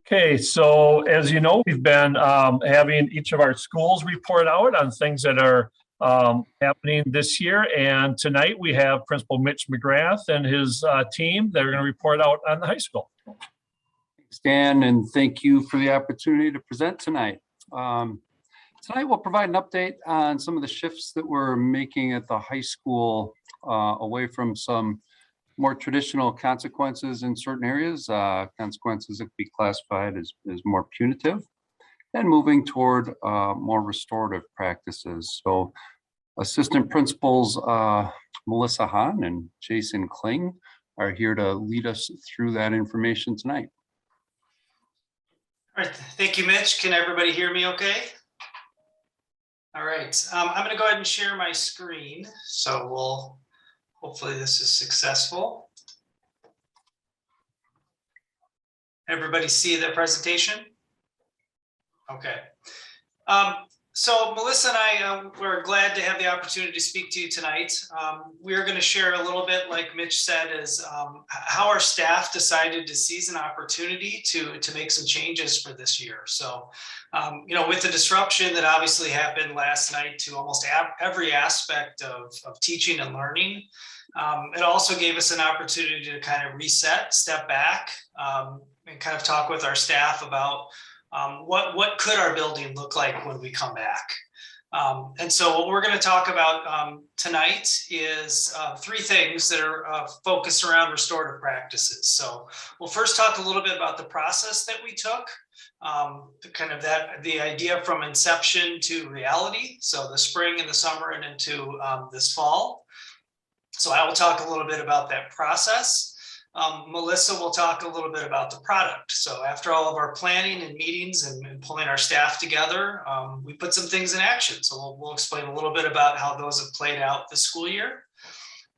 Okay, so as you know, we've been having each of our schools report out on things that are happening this year. And tonight we have Principal Mitch McGrath and his team that are going to report out on the high school. Thanks, Dan, and thank you for the opportunity to present tonight. Tonight we'll provide an update on some of the shifts that we're making at the high school away from some more traditional consequences in certain areas, consequences that could be classified as more punitive, and moving toward more restorative practices. So Assistant Principals Melissa Hahn and Jason Kling are here to lead us through that information tonight. All right, thank you, Mitch. Can everybody hear me okay? All right, I'm going to go ahead and share my screen. So hopefully this is successful. Everybody see the presentation? Okay. So Melissa and I, we're glad to have the opportunity to speak to you tonight. We're going to share a little bit, like Mitch said, is how our staff decided to seize an opportunity to make some changes for this year. So, with the disruption that obviously happened last night to almost every aspect of teaching and learning, it also gave us an opportunity to kind of reset, step back, and kind of talk with our staff about what could our building look like when we come back. And so what we're going to talk about tonight is three things that are focused around restorative practices. So we'll first talk a little bit about the process that we took, the idea from inception to reality. So the spring and the summer and into this fall. So I will talk a little bit about that process. Melissa will talk a little bit about the product. So after all of our planning and meetings and pulling our staff together, we put some things in action. So we'll explain a little bit about how those have played out this school year.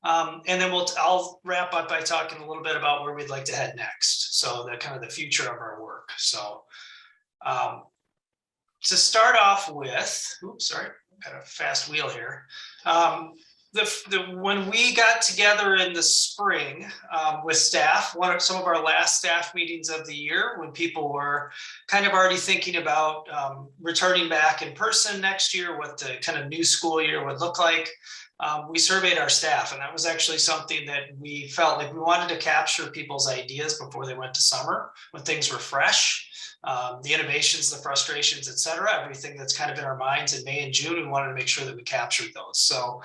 And then I'll wrap up by talking a little bit about where we'd like to head next. So the kind of the future of our work. So to start off with, oops, sorry, got a fast wheel here. When we got together in the spring with staff, some of our last staff meetings of the year, when people were kind of already thinking about returning back in person next year, what the kind of new school year would look like, we surveyed our staff, and that was actually something that we felt like we wanted to capture people's ideas before they went to summer, when things were fresh. The innovations, the frustrations, et cetera, everything that's kind of in our minds in May and June, we wanted to make sure that we captured those. So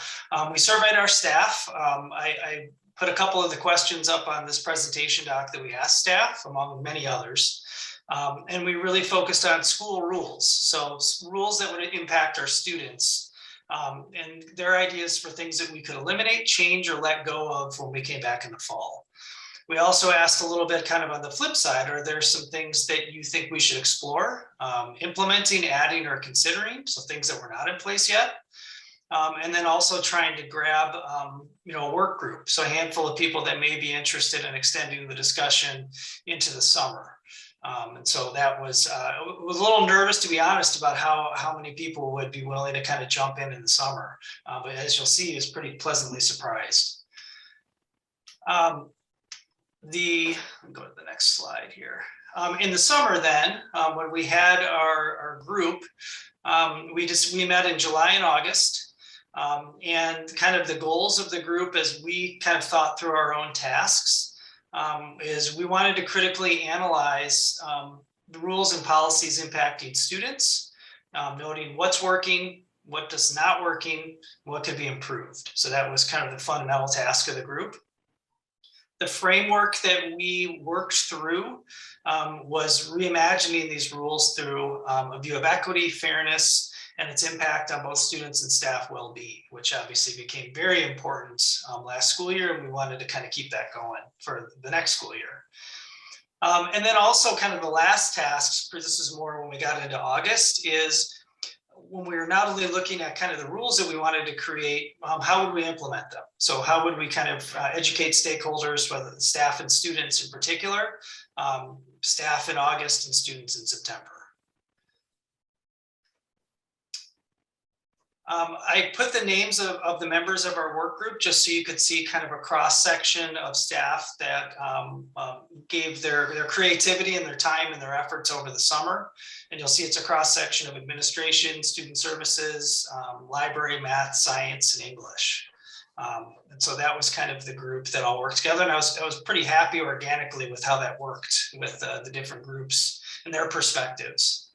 we surveyed our staff. I put a couple of the questions up on this presentation doc that we asked staff, among many others. And we really focused on school rules. So rules that would impact our students and their ideas for things that we could eliminate, change, or let go of when we came back in the fall. We also asked a little bit kind of on the flip side, are there some things that you think we should explore, implementing, adding, or considering? So things that were not in place yet. And then also trying to grab, a work group. So a handful of people that may be interested in extending the discussion into the summer. And so that was a little nervous, to be honest, about how many people would be willing to kind of jump in the summer. But as you'll see, is pretty pleasantly surprised. Let me go to the next slide here. In the summer then, when we had our group, we met in July and August, and kind of the goals of the group as we kind of thought through our own tasks is we wanted to critically analyze the rules and policies impacting students, noting what's working, what does not working, what could be improved. So that was kind of the fundamental task of the group. The framework that we worked through was reimagining these rules through a view of equity, fairness, and its impact on both students and staff well-being, which obviously became very important last school year, and we wanted to kind of keep that going for the next school year. And then also kind of the last tasks, because this is more when we got into August, is when we were not only looking at kind of the rules that we wanted to create, how would we implement them? So how would we kind of educate stakeholders, whether the staff and students in particular, staff in August and students in September. I put the names of the members of our work group just so you could see kind of a cross section of staff that gave their creativity and their time and their efforts over the summer. And you'll see it's a cross section of administration, student services, library, math, science, and English. And so that was kind of the group that all worked together. And I was pretty happy organically with how that worked with the different groups and their perspectives.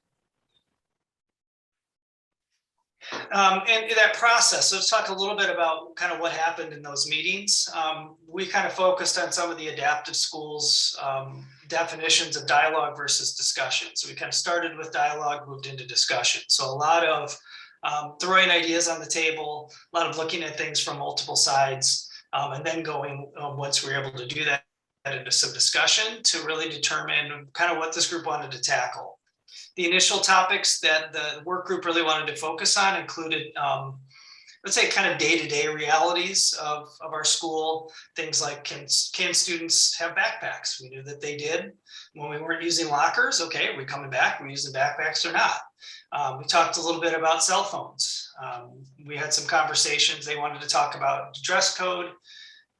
And that process, so let's talk a little bit about kind of what happened in those meetings. We kind of focused on some of the adaptive schools definitions of dialogue versus discussion. So we kind of started with dialogue, moved into discussion. So a lot of throwing ideas on the table, a lot of looking at things from multiple sides, and then going, once we were able to do that, into some discussion to really determine kind of what this group wanted to tackle. The initial topics that the work group really wanted to focus on included, let's say, kind of day-to-day realities of our school. Things like, can students have backpacks? We knew that they did when we weren't using lockers. Okay, are we coming back? Are we using backpacks or not? We talked a little bit about cell phones. We had some conversations. They wanted to talk about dress code,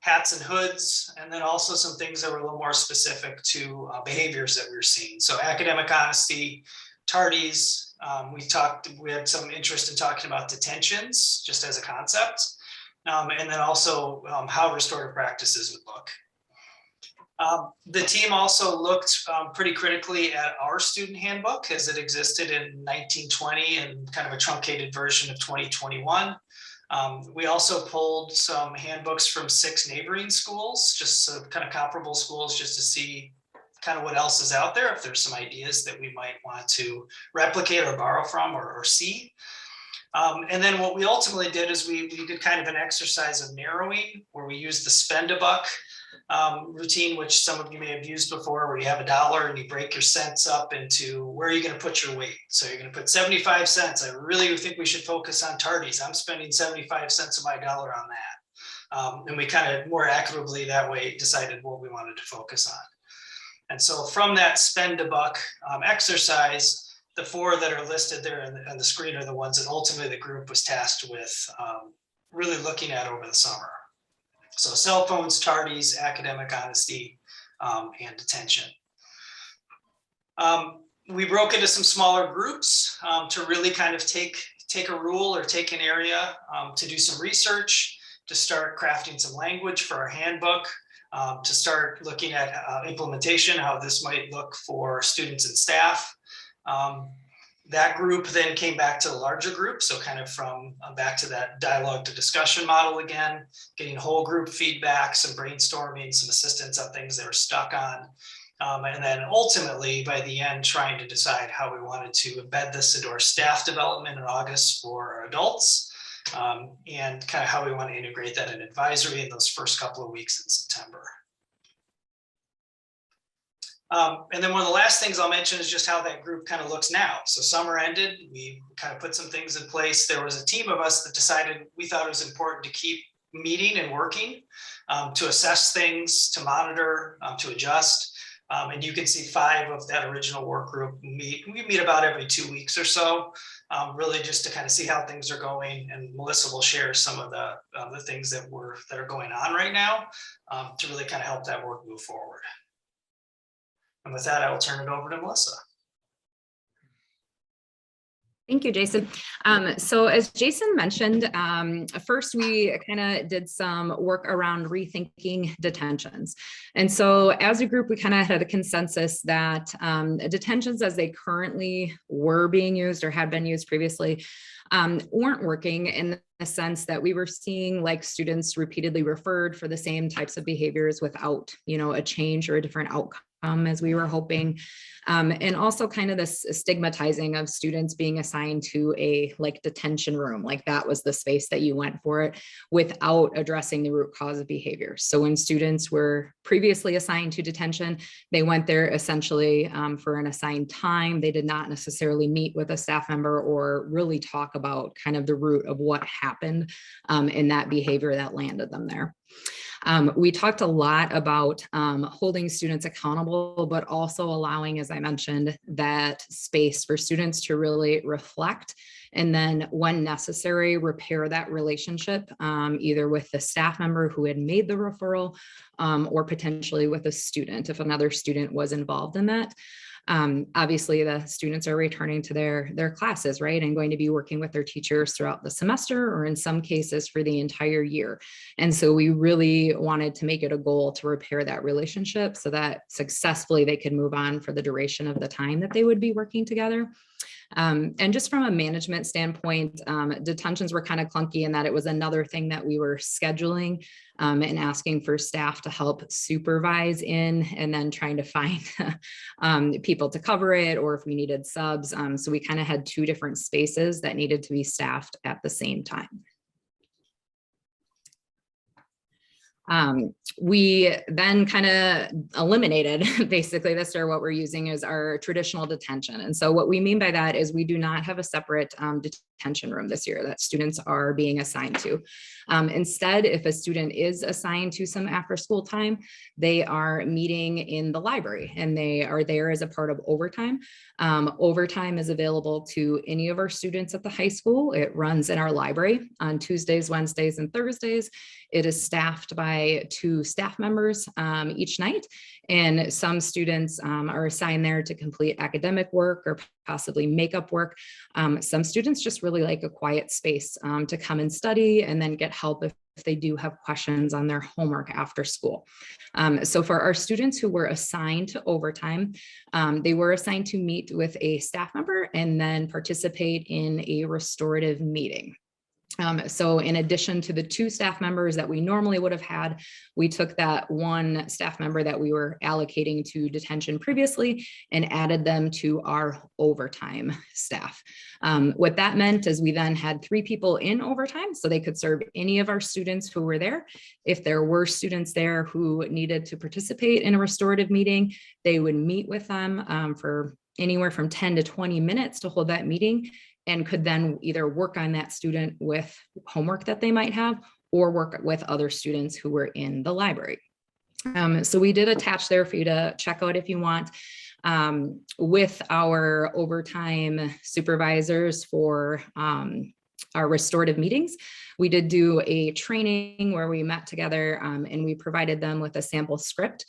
hats and hoods, and then also some things that were a little more specific to behaviors that we were seeing. So academic honesty, tardies. We had some interest in talking about detentions just as a concept. And then also how restorative practices would look. The team also looked pretty critically at our student handbook as it existed in 1920 and kind of a truncated version of 2021. We also pulled some handbooks from 6 neighboring schools, just so kind of comparable schools, just to see kind of what else is out there, if there's some ideas that we might want to replicate or borrow from or see. And then what we ultimately did is we did kind of an exercise of narrowing, where we used the spend a buck routine, which some of you may have used before, where you have $1 and you break your cents up into where are you going to put your weight. So you're going to put 75 cents. I really think we should focus on tardies. I'm spending 75 cents of my dollar on that. And we kind of more accurately that way decided what we wanted to focus on. And so from that spend a buck exercise, the 4 that are listed there on the screen are the ones that ultimately the group was tasked with really looking at over the summer. So cell phones, tardies, academic honesty, and detention. We broke into some smaller groups to really kind of take a rule or take an area to do some research, to start crafting some language for our handbook, to start looking at implementation, how this might look for students and staff. That group then came back to the larger group. So kind of from back to that dialogue to discussion model again, getting whole group feedback, some brainstorming, some assistance on things they were stuck on. And then ultimately by the end, trying to decide how we wanted to embed this into our staff development in August for our adults. And kind of how we want to integrate that in advisory in those first couple of weeks in September. And then one of the last things I'll mention is just how that group kind of looks now. So summer ended, we kind of put some things in place. There was a team of us that decided we thought it was important to keep meeting and working, to assess things, to monitor, to adjust. And you can see 5 of that original work group meet. We meet about every 2 weeks or so, really just to kind of see how things are going. And Melissa will share some of the things that are going on right now to really kind of help that work move forward. And with that, I will turn it over to Melissa. Thank you, Jason. So as Jason mentioned, first we kind of did some work around rethinking detentions. And so as a group, we kind of had a consensus that detentions as they currently were being used or had been used previously weren't working in the sense that we were seeing like students repeatedly referred for the same types of behaviors without, a change or a different outcome as we were hoping. And also kind of this stigmatizing of students being assigned to a detention room, like that was the space that you went for it without addressing the root cause of behavior. So when students were previously assigned to detention, they went there essentially for an assigned time. They did not necessarily meet with a staff member or really talk about kind of the root of what happened in that behavior that landed them there. We talked a lot about holding students accountable, but also allowing, as I mentioned, that space for students to really reflect and then when necessary, repair that relationship, either with the staff member who had made the referral or potentially with a student if another student was involved in that. Obviously, the students are returning to their classes, right, and going to be working with their teachers throughout the semester, or in some cases for the entire year. And so we really wanted to make it a goal to repair that relationship so that successfully they could move on for the duration of the time that they would be working together. And just from a management standpoint, detentions were kind of clunky in that it was another thing that we were scheduling and asking for staff to help supervise in, and then trying to find people to cover it, or if we needed subs. So we kind of had two different spaces that needed to be staffed at the same time. We then kind of eliminated basically this, or what we're using is our traditional detention. And so what we mean by that is we do not have a separate detention room this year that students are being assigned to. Instead, if a student is assigned to some after school time, they are meeting in the library and they are there as a part of overtime. Overtime is available to any of our students at the high school. It runs in our library on Tuesdays, Wednesdays, and Thursdays. It is staffed by 2 staff members each night, and some students are assigned there to complete academic work or possibly makeup work. Some students just really like a quiet space to come and study and then get help if they do have questions on their homework after school. So for our students who were assigned to overtime, they were assigned to meet with a staff member and then participate in a restorative meeting. So in addition to the 2 staff members that we normally would have had, we took that 1 staff member that we were allocating to detention previously and added them to our overtime staff. What that meant is we then had 3 people in overtime, so they could serve any of our students who were there. If there were students there who needed to participate in a restorative meeting, they would meet with them for anywhere from 10 to 20 minutes to hold that meeting, and could then either work on that student with homework that they might have or work with other students who were in the library. So we did attach there for you to check out if you want. With our overtime supervisors for our restorative meetings, we did do a training where we met together and we provided them with a sample script.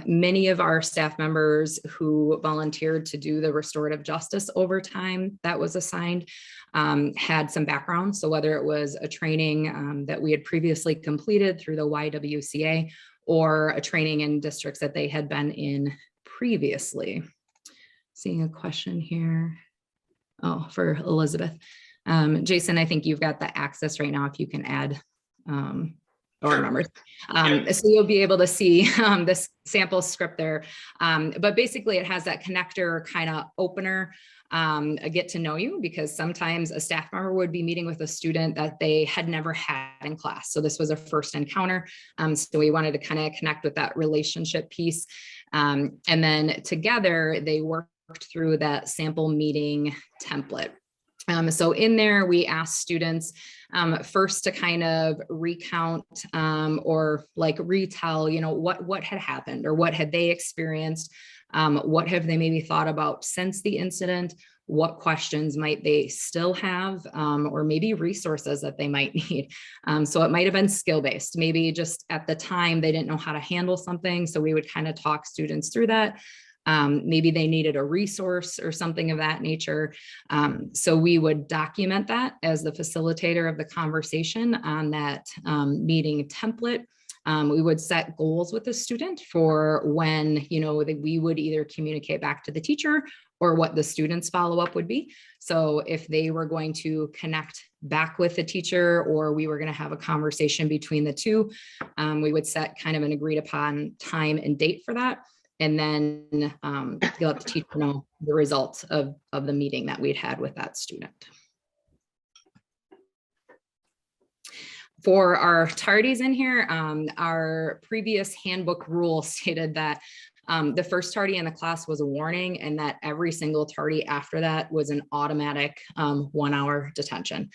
Many of our staff members who volunteered to do the restorative justice overtime that was assigned had some background. So whether it was a training that we had previously completed through the YWCA or a training in districts that they had been in previously. Seeing a question here. Oh, for Elizabeth. Jason, I think you've got the access right now if you can add or numbers. So you'll be able to see this sample script there. But basically it has that connector kind of opener, a get to know you, because sometimes a staff member would be meeting with a student that they had never had in class. So this was a first encounter. So we wanted to kind of connect with that relationship piece. And then together they worked through that sample meeting template. So in there, we asked students first to kind of recount or like retell, you know, what had happened or what had they experienced, what have they maybe thought about since the incident, what questions might they still have, or maybe resources that they might need. So it might have been skill-based. Maybe just at the time they didn't know how to handle something, so we would kind of talk students through that. Maybe they needed a resource or something of that nature. So we would document that as the facilitator of the conversation on that meeting template. We would set goals with the student for when, you know, that we would either communicate back to the teacher or what the student's follow-up would be. So if they were going to connect back with the teacher or we were going to have a conversation between the two, we would set kind of an agreed upon time and date for that. And then you'll let the teacher know the results of the meeting that we'd had with that student. For our tardies in here, our previous handbook rule stated that The first tardy in the class was a warning, and that every single tardy after that was an automatic 1-hour detention.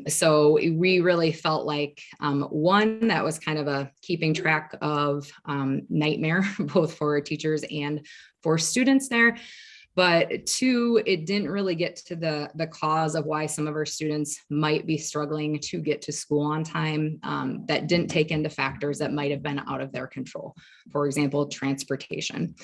So we really felt like, one, that was kind of a keeping track of nightmare, both for teachers and for students there. But two, it didn't really get to the cause of why some of our students might be struggling to get to school on time, that didn't take into factors that might have been out of their control. For example, transportation.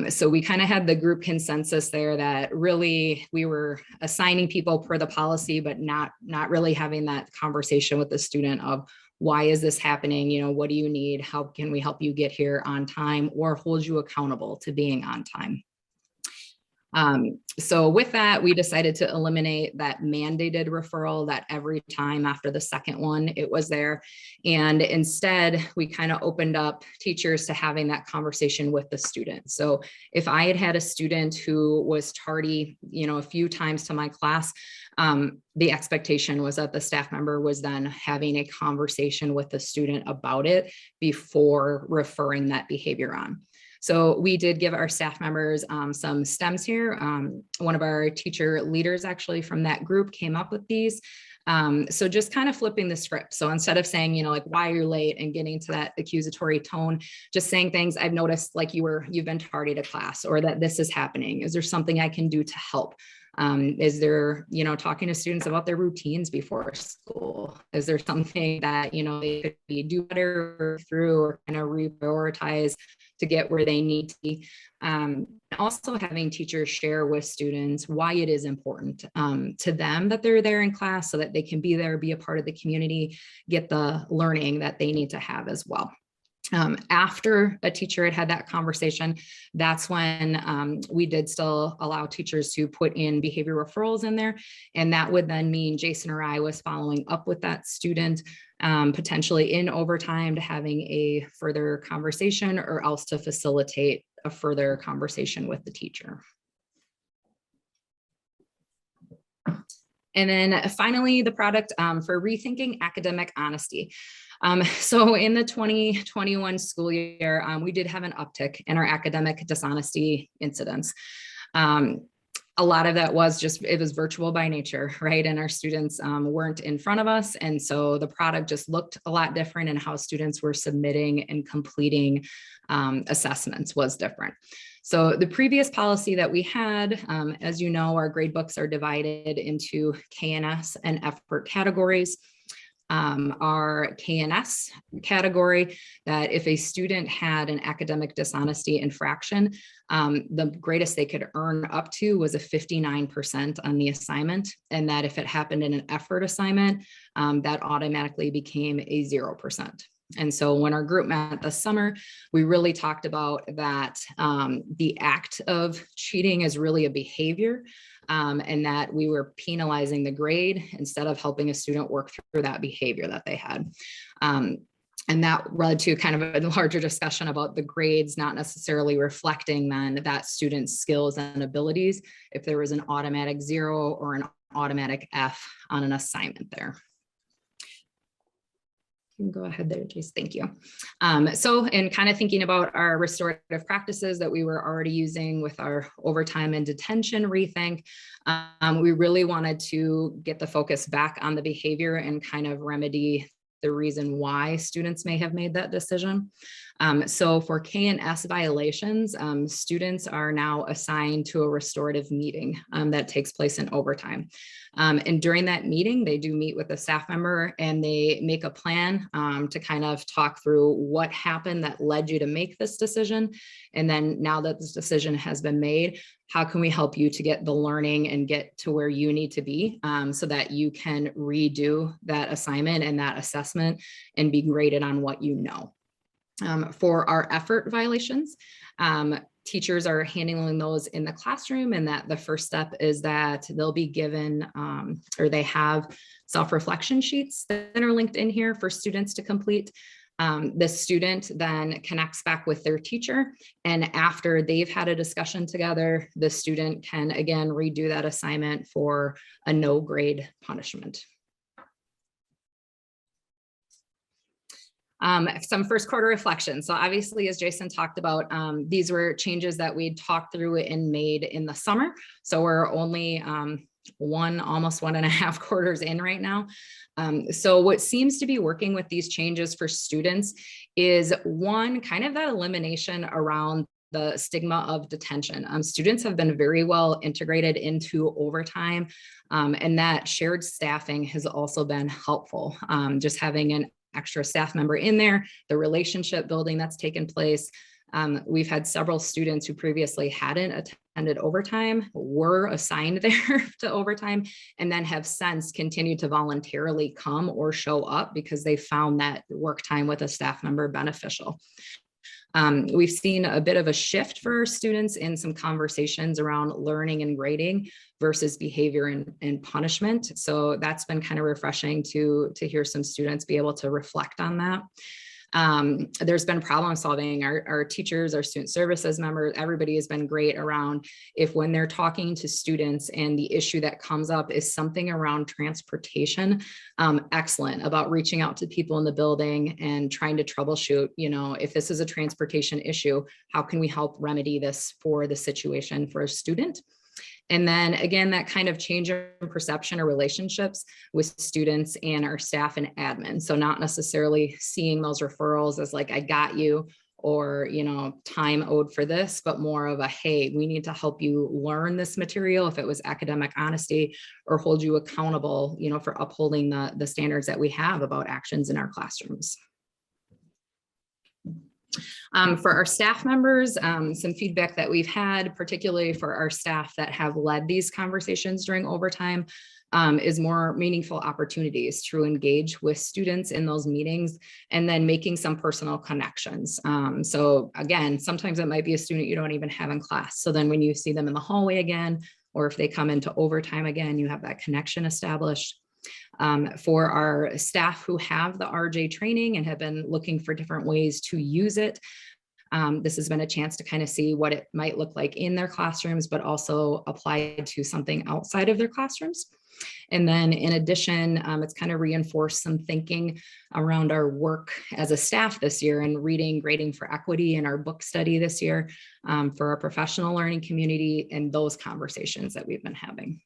So we kind of had the group consensus there that really we were assigning people per the policy, but not really having that conversation with the student of, why is this happening? You know, what do you need? How can we help you get here on time or hold you accountable to being on time? So with that, we decided to eliminate that mandated referral that every time after the second one, it was there. And instead, we kind of opened up teachers to having that conversation with the student. So if I had had a student who was tardy, you know, a few times to my class, the expectation was that the staff member was then having a conversation with the student about it before referring that behavior on. So we did give our staff members some stems here. One of our teacher leaders actually from that group came up with these. So just kind of flipping the script. So instead of saying, you know, like, why you're late and getting to that accusatory tone, just saying things, I've noticed like you've been tardy to class, or that this is happening. Is there something I can do to help? Is there, you know, talking to students about their routines before school? Is there something that, you know, they could do better through, or kind of reprioritize to get where they need to be? Also having teachers share with students why it is important to them that they're there in class, so that they can be there, be a part of the community, get the learning that they need to have as well. After a teacher had that conversation, that's when we did still allow teachers to put in behavior referrals in there. And that would then mean Jason or I was following up with that student, potentially in overtime, to having a further conversation, or else to facilitate a further conversation with the teacher. And then finally, the product for rethinking academic honesty. So in the 2021 school year, we did have an uptick in our academic dishonesty incidents. A lot of that was just, it was virtual by nature, right? And our students weren't in front of us. And so the product just looked a lot different, and how students were submitting and completing assessments was different. So the previous policy that we had, as you know, our grade books are divided into KNS and effort categories. Our KNS category, that if a student had an academic dishonesty infraction, the greatest they could earn up to was a 59% on the assignment. And that if it happened in an effort assignment, that automatically became a 0%. And so when our group met this summer, we really talked about that the act of cheating is really a behavior, and that we were penalizing the grade instead of helping a student work through that behavior that they had. And that led to kind of a larger discussion about the grades not necessarily reflecting then that student's skills and abilities, if there was an automatic 0 or an automatic F on an assignment there. You can go ahead there, Jace. Thank you. So in kind of thinking about our restorative practices that we were already using with our overtime and detention rethink, we really wanted to get the focus back on the behavior and kind of remedy the reason why students may have made that decision. So for KNS violations, students are now assigned to a restorative meeting that takes place in overtime. And during that meeting, they do meet with a staff member, and they make a plan to kind of talk through what happened that led you to make this decision. And then now that this decision has been made, how can we help you to get the learning and get to where you need to be, so that you can redo that assignment and that assessment and be graded on what you know. For our effort violations, teachers are handling those in the classroom, and that the first step is that they'll be given, or they have self-reflection sheets that are linked in here for students to complete. The student then connects back with their teacher, and after they've had a discussion together, the student can again redo that assignment for a no grade punishment. Some first quarter reflections. So obviously, as Jason talked about, these were changes that we talked through and made in the summer. So we're only almost 1.5 quarters in right now. So what seems to be working with these changes for students is one, kind of that elimination around the stigma of detention. Students have been very well integrated into overtime, and that shared staffing has also been helpful. Just having an extra staff member in there, the relationship building that's taken place. We've had several students who previously hadn't attended overtime, were assigned there to overtime, and then have since continued to voluntarily come or show up because they found that work time with a staff member beneficial. We've seen a bit of a shift for our students in some conversations around learning and grading versus behavior and punishment. So that's been kind of refreshing to hear some students be able to reflect on that. There's been problem solving. Our teachers, our student services members, everybody has been great around if when they're talking to students and the issue that comes up is something around transportation, excellent about reaching out to people in the building and trying to troubleshoot, if this is a transportation issue, how can we help remedy this for the situation for a student? And then again, that kind of change in perception or relationships with students and our staff and admin. So not necessarily seeing those referrals as like, I got you, or, time owed for this, but more of a, hey, we need to help you learn this material if it was academic honesty, or hold you accountable, for upholding the standards that we have about actions in our classrooms. For our staff members, some feedback that we've had, particularly for our staff that have led these conversations during overtime, is more meaningful opportunities to engage with students in those meetings and then making some personal connections. So again, sometimes it might be a student you don't even have in class. So then when you see them in the hallway again, or if they come into overtime again, you have that connection established. For our staff who have the RJ training and have been looking for different ways to use it, this has been a chance to kind of see what it might look like in their classrooms, but also applied to something outside of their classrooms. And then in addition, it's kind of reinforced some thinking around our work as a staff this year and reading, grading for equity in our book study this year, for our professional learning community and those conversations that we've been having.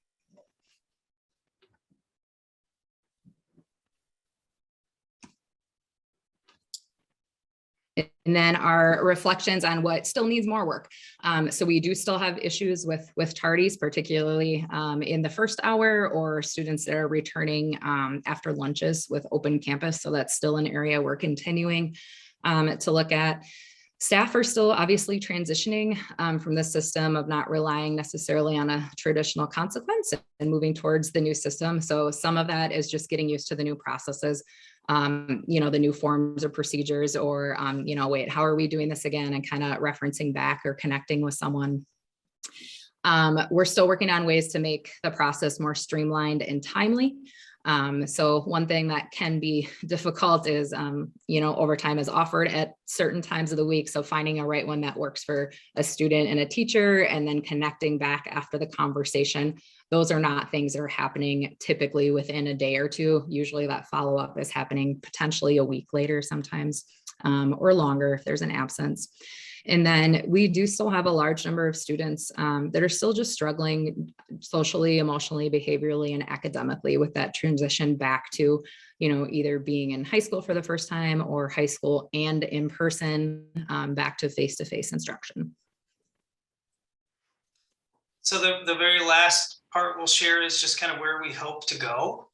And then our reflections on what still needs more work. So we do still have issues with tardies, particularly in the first hour, or students that are returning after lunches with open campus. So that's still an area we're continuing to look at. Staff are still obviously transitioning from the system of not relying necessarily on a traditional consequence and moving towards the new system. So some of that is just getting used to the new processes, the new forms or procedures, or, wait, how are we doing this again? And kind of referencing back or connecting with someone. We're still working on ways to make the process more streamlined and timely. So one thing that can be difficult is, overtime is offered at certain times of the week. So finding a right one that works for a student and a teacher, and then connecting back after the conversation. Those are not things that are happening typically within a day or two. Usually that follow-up is happening potentially a week later sometimes, or longer if there's an absence. And then we do still have a large number of students that are still just struggling socially, emotionally, behaviorally, and academically with that transition back to, either being in high school for the first time, or high school and in person, back to face-to-face instruction. So the very last part we'll share is just kind of where we hope to go.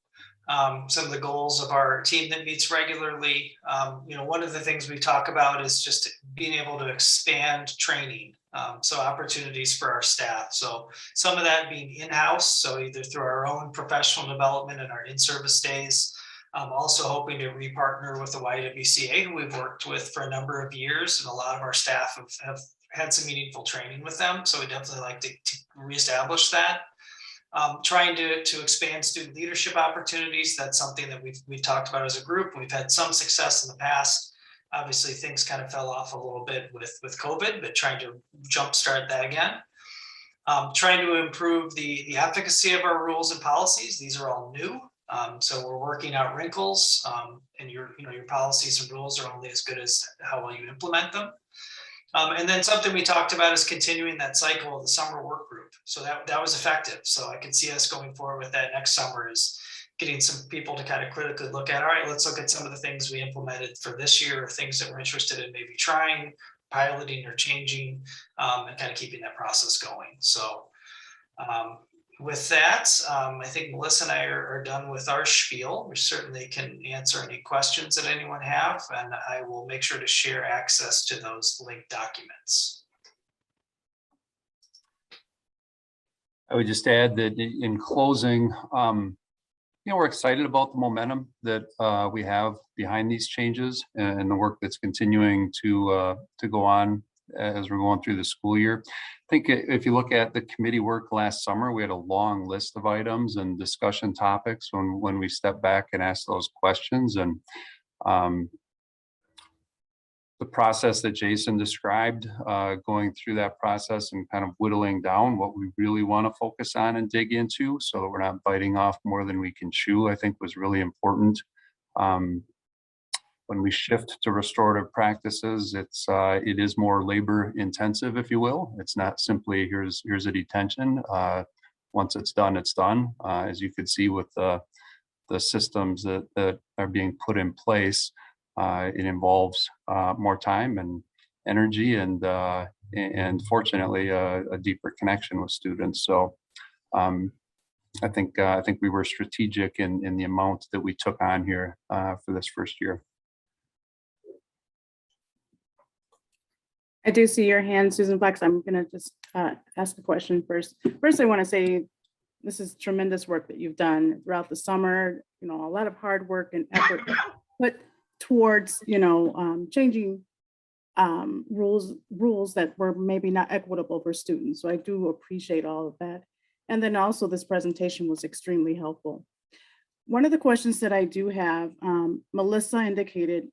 Some of the goals of our team that meets regularly. One of the things we talk about is just being able to expand training. So opportunities for our staff. So some of that being in-house, so either through our own professional development and our in-service days. Also hoping to repartner with the YWCA, who we've worked with for a number of years, and a lot of our staff have had some meaningful training with them. So we definitely like to reestablish that. Trying to expand student leadership opportunities. That's something that we've talked about as a group. We've had some success in the past. Obviously, things kind of fell off a little bit with COVID, but trying to jumpstart that again. Trying to improve the efficacy of our rules and policies. These are all new. So we're working out wrinkles, and your policies and rules are only as good as how well you implement them. And then something we talked about is continuing that cycle of the summer work group. So that was effective. So I can see us going forward with that next summer, is getting some people to kind of critically look at, all right, let's look at some of the things we implemented for this year, or things that we're interested in maybe trying, piloting, or changing, and kind of keeping that process going. So with that, I think Melissa and I are done with our spiel. We certainly can answer any questions that anyone have, and I will make sure to share access to those linked documents. I would just add that in closing, we're excited about the momentum that we have behind these changes and the work that's continuing to go on as we're going through the school year. I think if you look at the committee work last summer, we had a long list of items and discussion topics when we stepped back and asked those questions. And the process that Jason described, going through that process and kind of whittling down what we really want to focus on and dig into, so that we're not biting off more than we can chew, I think was really important. When we shift to restorative practices, it is more labor intensive, if you will. It's not simply here's a detention. Once it's done, it's done. As you could see with the systems that are being put in place, it involves more time and energy and fortunately a deeper connection with students. So I think we were strategic in the amount that we took on here for this first year. I do see your hand, Susan Flex. I'm going to just ask the question first. First, I want to say this is tremendous work that you've done throughout the summer. A lot of hard work and effort put towards, changing rules that were maybe not equitable for students. So I do appreciate all of that. And then also this presentation was extremely helpful. One of the questions that I do have, Melissa indicated,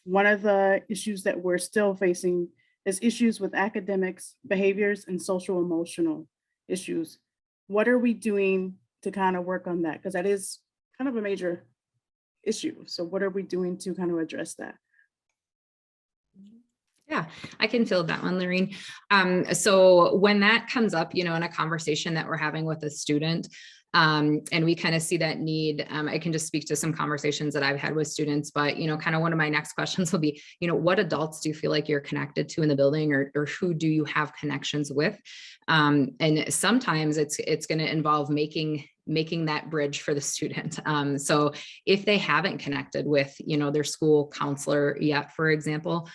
one of the issues that we're still facing is issues with academics, behaviors, and social emotional issues. What are we doing to kind of work on that? Because that is kind of a major issue. So what are we doing to kind of address that? Yeah, I can field that one, Lorene. So when that comes up, in a conversation that we're having with a student, and we kind of see that need, I can just speak to some conversations that I've had with students, but, kind of one of my next questions will be, what adults do you feel like you're connected to in the building, or who do you have connections with? And sometimes it's going to involve making that bridge for the student. So if they haven't connected with, their school counselor yet, for example,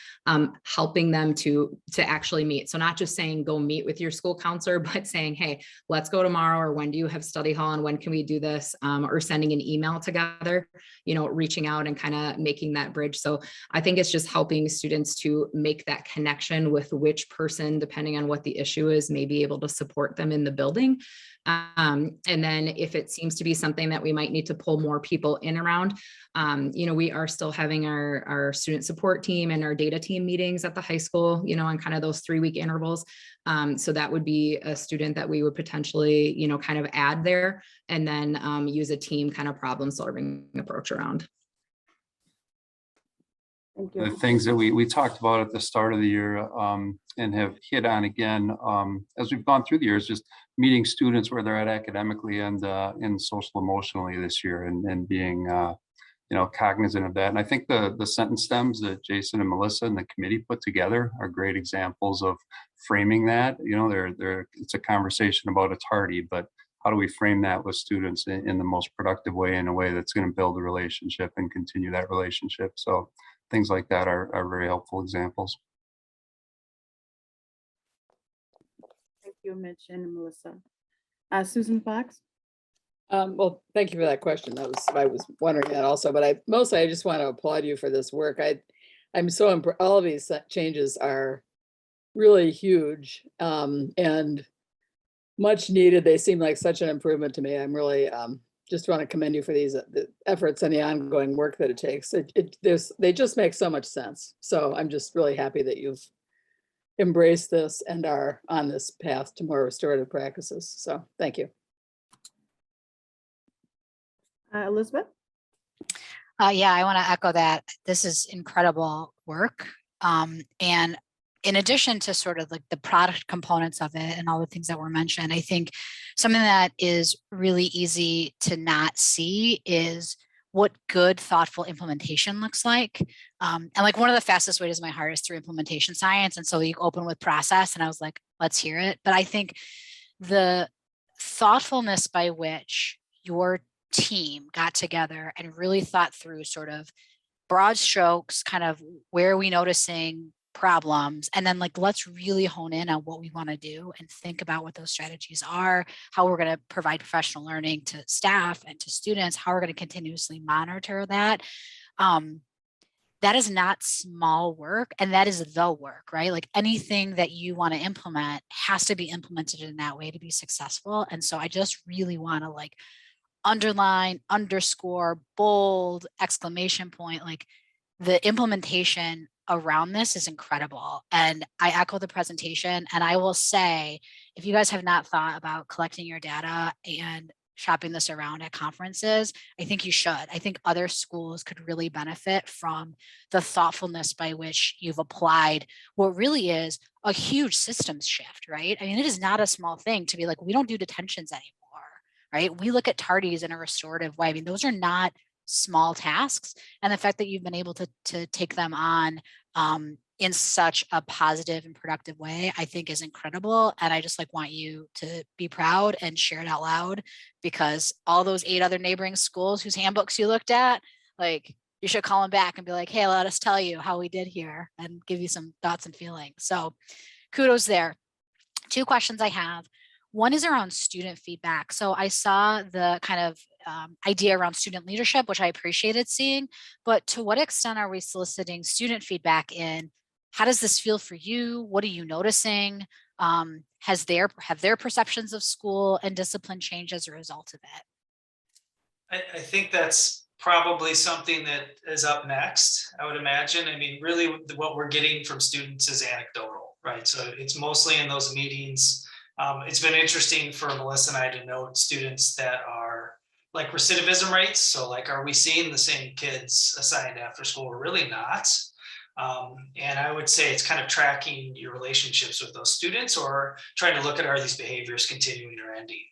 helping them to actually meet. So not just saying, go meet with your school counselor, but saying, hey, let's go tomorrow, or when do you have study hall and when can we do this? Or sending an email together, reaching out and kind of making that bridge. So I think it's just helping students to make that connection with which person, depending on what the issue is, may be able to support them in the building. And then if it seems to be something that we might need to pull more people in around, we are still having our student support team and our data team meetings at the high school, on kind of those 3-week intervals. So that would be a student that we would potentially, kind of add there, and then use a team kind of problem solving approach around. The things that we talked about at the start of the year and have hit on again as we've gone through the years, just meeting students where they're at academically and social emotionally this year, and being cognizant of that. And I think the sentence stems that Jason and Melissa and the committee put together are great examples of framing that. It's a conversation about a tardie, but how do we frame that with students in the most productive way, in a way that's going to build a relationship and continue that relationship? So things like that are very helpful examples. Thank you, Mitch and Melissa. Susan Fox? Well, thank you for that question. I was wondering that also, but I just want to applaud you for this work. I'm so all of these changes are really huge and much needed. They seem like such an improvement to me. I'm really just want to commend you for these the efforts and the ongoing work that it takes. They just make so much sense. So I'm just really happy that you've embraced this and are on this path to more restorative practices. So thank you. Elizabeth? Yeah, I want to echo that. This is incredible work. And in addition to sort of like the product components of it and all the things that were mentioned, I think something that is really easy to not see is what good, thoughtful implementation looks like. And like one of the fastest ways to my heart is through implementation science. And so you open with process and I was like, let's hear it. But I think the thoughtfulness by which your team got together and really thought through sort of broad strokes, kind of where are we noticing problems, and then like let's really hone in on what we want to do and think about what those strategies are, how we're going to provide professional learning to staff and to students, how we're going to continuously monitor that. That is not small work, and that is the work, right? Like anything that you want to implement has to be implemented in that way to be successful. And so I just really want to like underline, underscore, bold, exclamation point, like the implementation around this is incredible. And I echo the presentation. And I will say, if you guys have not thought about collecting your data and shopping this around at conferences, I think you should. I think other schools could really benefit from the thoughtfulness by which you've applied what really is a huge systems shift, right? I mean, it is not a small thing to be like, we don't do detentions anymore. Right? We look at tardies in a restorative way. I mean, those are not small tasks. And the fact that you've been able to take them on in such a positive and productive way, I think is incredible. And I just like want you to be proud and share it out loud, because all those 8 other neighboring schools whose handbooks you looked at, like you should call them back and be like, hey, let us tell you how we did here and give you some thoughts and feelings. So kudos there. 2 questions I have. One is around student feedback. So I saw the kind of idea around student leadership, which I appreciated seeing, but to what extent are we soliciting student feedback in? How does this feel for you? What are you noticing? Have their perceptions of school and discipline changed as a result of it? I think that's probably something that is up next, I would imagine. I mean, really what we're getting from students is anecdotal, right? So it's mostly in those meetings. It's been interesting for Melissa and I to note students that are like recidivism rates. So like, are we seeing the same kids assigned after school? We're really not. And I would say it's kind of tracking your relationships with those students or trying to look at, are these behaviors continuing or ending?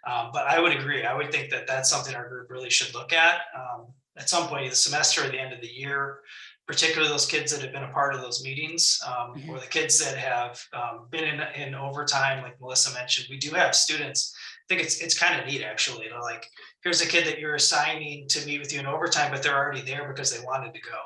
But I would agree. I would think that that's something our group really should look at some point in the semester or the end of the year, particularly those kids that have been a part of those meetings, or the kids that have been in overtime, like Melissa mentioned. We do have students. I think it's kind of neat, actually. You know, like, here's a kid that you're assigning to meet with you in overtime, but they're already there because they wanted to go.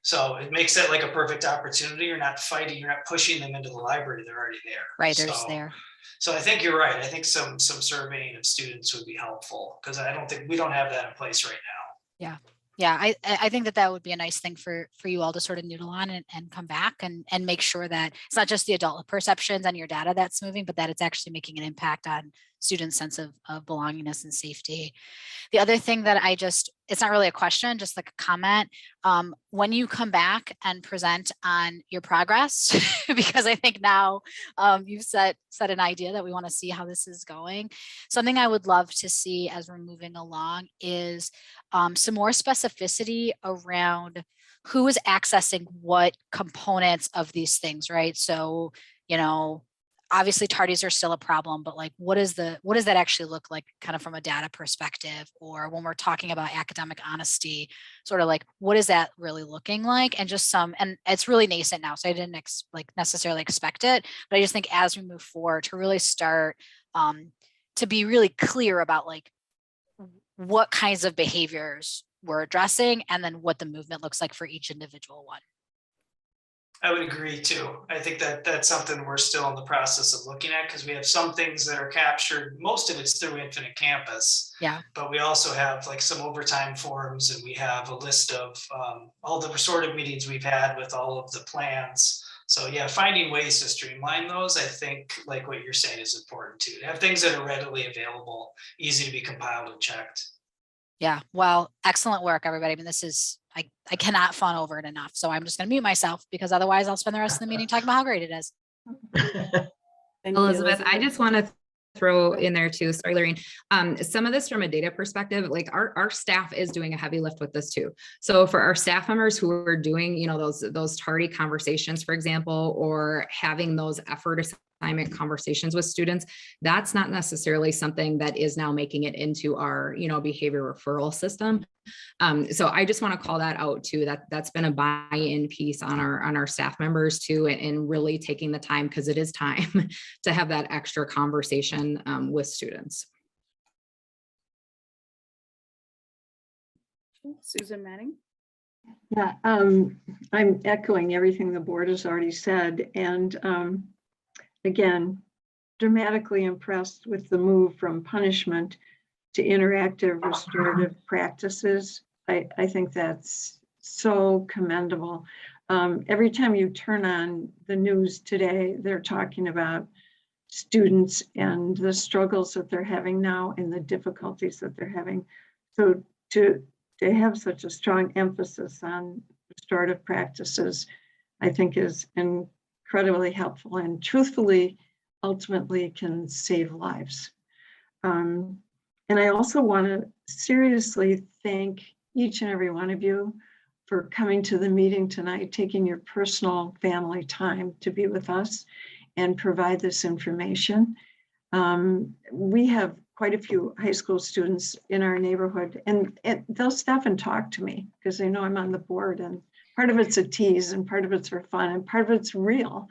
So it makes it like a perfect opportunity. You're not fighting, you're not pushing them into the library. They're already there. Right, they're just there. So I think you're right. I think some surveying of students would be helpful, because I don't think we don't have that in place right now. Yeah, I think that would be a nice thing for you all to sort of noodle on and come back and make sure that it's not just the adult perceptions on your data that's moving, but that it's actually making an impact on students' sense of belongingness and safety. The other thing that it's not really a question, just like a comment. When you come back and present on your progress, because I think now you've set an idea that we want to see how this is going. Something I would love to see as we're moving along is some more specificity around who is accessing what components of these things, right? So, you know, obviously tardies are still a problem, but like, what does that actually look like kind of from a data perspective? Or when we're talking about academic honesty, sort of like, what is that really looking like? And just and it's really nascent now, so I didn't necessarily expect it, but I just think as we move forward to really start to be really clear about like what kinds of behaviors we're addressing and then what the movement looks like for each individual one. I would agree too. I think that that's something we're still in the process of looking at, because we have some things that are captured. Most of it's through Infinite Campus. Yeah. But we also have like some overtime forms, and we have a list of all the restorative meetings we've had with all of the plans. So yeah, finding ways to streamline those, I think, like what you're saying, is important too. To have things that are readily available, easy to be compiled and checked. Yeah, well, excellent work, everybody. I mean, this is, I cannot fawn over it enough. So I'm just going to mute myself, because otherwise I'll spend the rest of the meeting talking about how great it is. Thank you, Elizabeth, I just want to throw in there too, sorry, Lorraine, some of this from a data perspective, like our staff is doing a heavy lift with this too. So for our staff members who are doing, you know, those tardy conversations, for example, or having those effort assignment conversations with students, that's not necessarily something that is now making it into our, you know, behavior referral system. So I just want to call that out too, that's been a buy-in piece on our staff members too, and really taking the time, because it is time to have that extra conversation with students. Susan Manning. Yeah, I'm echoing everything the board has already said. And again, dramatically impressed with the move from punishment to interactive restorative practices. I think that's so commendable. Every time you turn on the news today, they're talking about students and the struggles that they're having now and the difficulties that they're having. So to have such a strong emphasis on restorative practices, I think is incredibly helpful and truthfully, ultimately can save lives. And I also want to seriously thank each and every one of you for coming to the meeting tonight, taking your personal family time to be with us and provide this information. We have quite a few high school students in our neighborhood, and they'll stop and talk to me because they know I'm on the board, and part of it's a tease and part of it's for fun and part of it's real.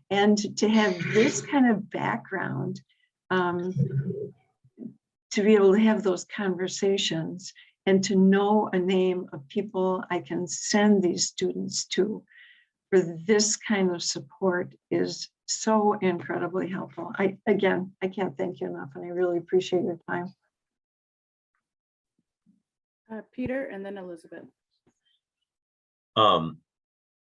And to have this kind of background, to be able to have those conversations and to know a name of people I can send these students to for this kind of support is so incredibly helpful. I can't thank you enough, and I really appreciate your time. Peter, and then Elizabeth.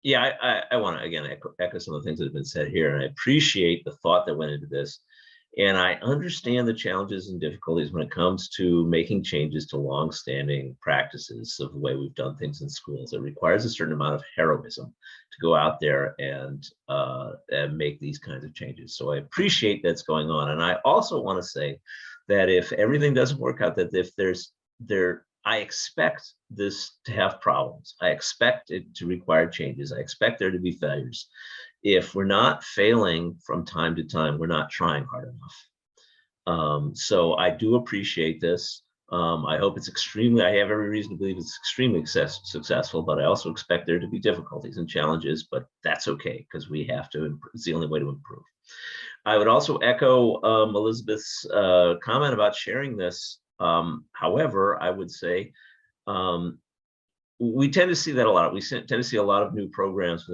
Yeah, I want to again echo some of the things that have been said here, and I appreciate the thought that went into this. And I understand the challenges and difficulties when it comes to making changes to longstanding practices of the way we've done things in schools. It requires a certain amount of heroism to go out there and make these kinds of changes. So I appreciate that's going on. And I also want to say that if everything doesn't work out, that if I expect this to have problems. I expect it to require changes. I expect there to be failures. If we're not failing from time to time, we're not trying hard enough. So I do appreciate this. I hope it's I have every reason to believe it's extremely successful, but I also expect there to be difficulties and challenges, but that's okay because we have to improve. It's the only way to improve. I would also echo Elizabeth's comment about sharing this. However, I would say we tend to see that a lot. We tend to see a lot of new programs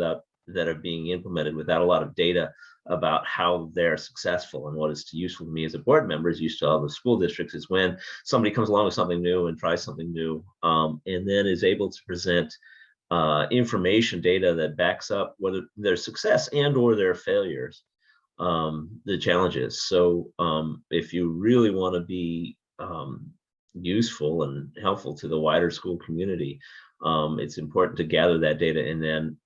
that are being implemented without a lot of data about how they're successful. And what is useful to me as a board member, is used to all the school districts, is when somebody comes along with something new and tries something new, and then is able to present information, data that backs up whether their success and or their failures, the challenges. So if you really want to be useful and helpful to the wider school community, it's important to gather that data and then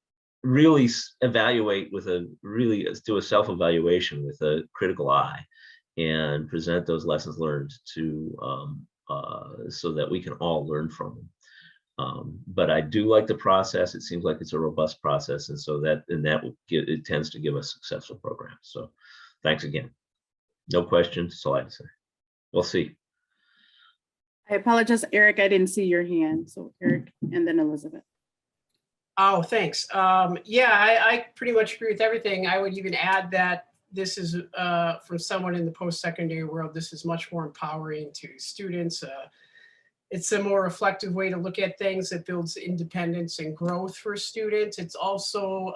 really evaluate do a self-evaluation with a critical eye and present those lessons learned to so that we can all learn from them. But I do like the process. It seems like it's a robust process, and so it tends to give us successful programs. So thanks again. No questions, that's all I have to say. We'll see. I apologize, Eric, I didn't see your hand. So Eric and then Elizabeth. Oh, thanks. Yeah, I pretty much agree with everything. I would even add that this is from someone in the post-secondary world, this is much more empowering to students. It's a more reflective way to look at things that builds independence and growth for students. It's also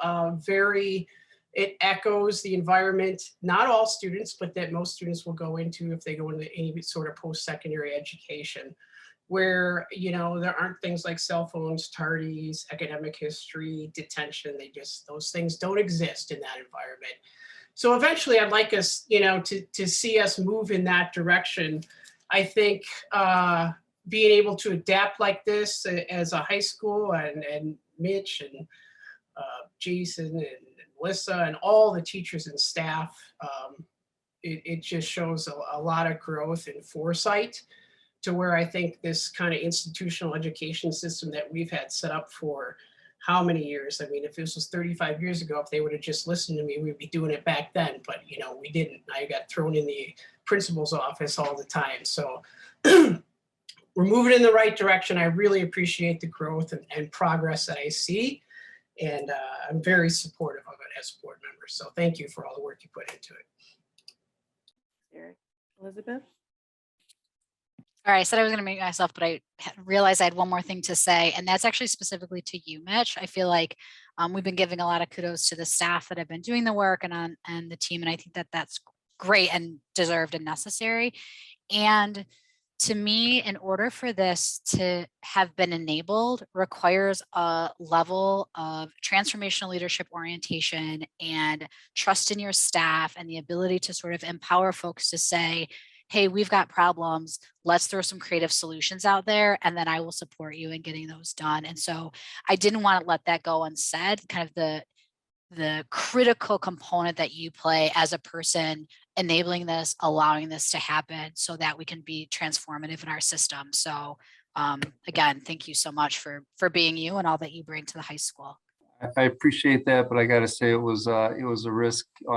it echoes the environment, not all students, but that most students will go into if they go into any sort of post-secondary education, where, you know, there aren't things like cell phones, tardies, academic history, detention. Those things don't exist in that environment. So eventually I'd like us, you know, to see us move in that direction. I think being able to adapt like this as a high school, and Mitch and Jason and Melissa and all the teachers and staff it just shows a lot of growth and foresight to where I think this kind of institutional education system that we've had set up for how many years? I mean, if this was 35 years ago, if they would have just listened to me, we'd be doing it back then. But, you know, we didn't. I got thrown in the principal's office all the time. So we're moving in the right direction. I really appreciate the growth and progress that I see. And I'm very supportive of it as a board member. So thank you for all the work you put into it. Eric, Elizabeth? All right, I said I was going to mute myself, but I realized I had one more thing to say, and that's actually specifically to you, Mitch. I feel like we've been giving a lot of kudos to the staff that have been doing the work and the team, and I think that that's great and deserved and necessary. And to me, in order for this to have been enabled, requires a level of transformational leadership orientation and trust in your staff and the ability to sort of empower folks to say, hey, we've got problems, let's throw some creative solutions out there, and then I will support you in getting those done. And so I didn't want to let that go unsaid, kind of the critical component that you play as a person enabling this, allowing this to happen so that we can be transformative in our system. So again, thank you so much for being you and all that you bring to the high school. I appreciate that, but I got to say it was a risk. It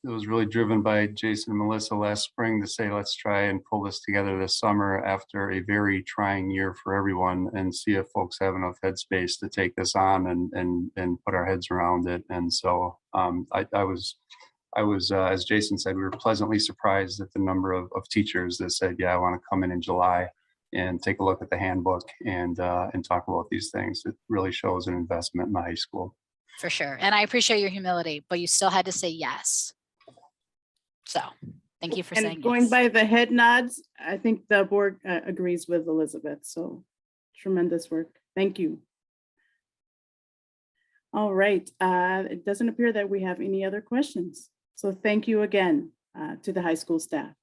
was really driven by Jason and Melissa last spring to say, let's try and pull this together this summer after a very trying year for everyone and see if folks have enough headspace to take this on and put our heads around it. And so I was, as Jason said, we were pleasantly surprised at the number of teachers that said, yeah, I want to come in July and take a look at the handbook and talk about these things. It really shows an investment in the high school. For sure. And I appreciate your humility, but you still had to say yes. So thank you for saying And going yes. by the head nods, I think the board agrees with Elizabeth. So tremendous work. Thank you. All right. It doesn't appear that we have any other questions. So thank you again to the high school staff.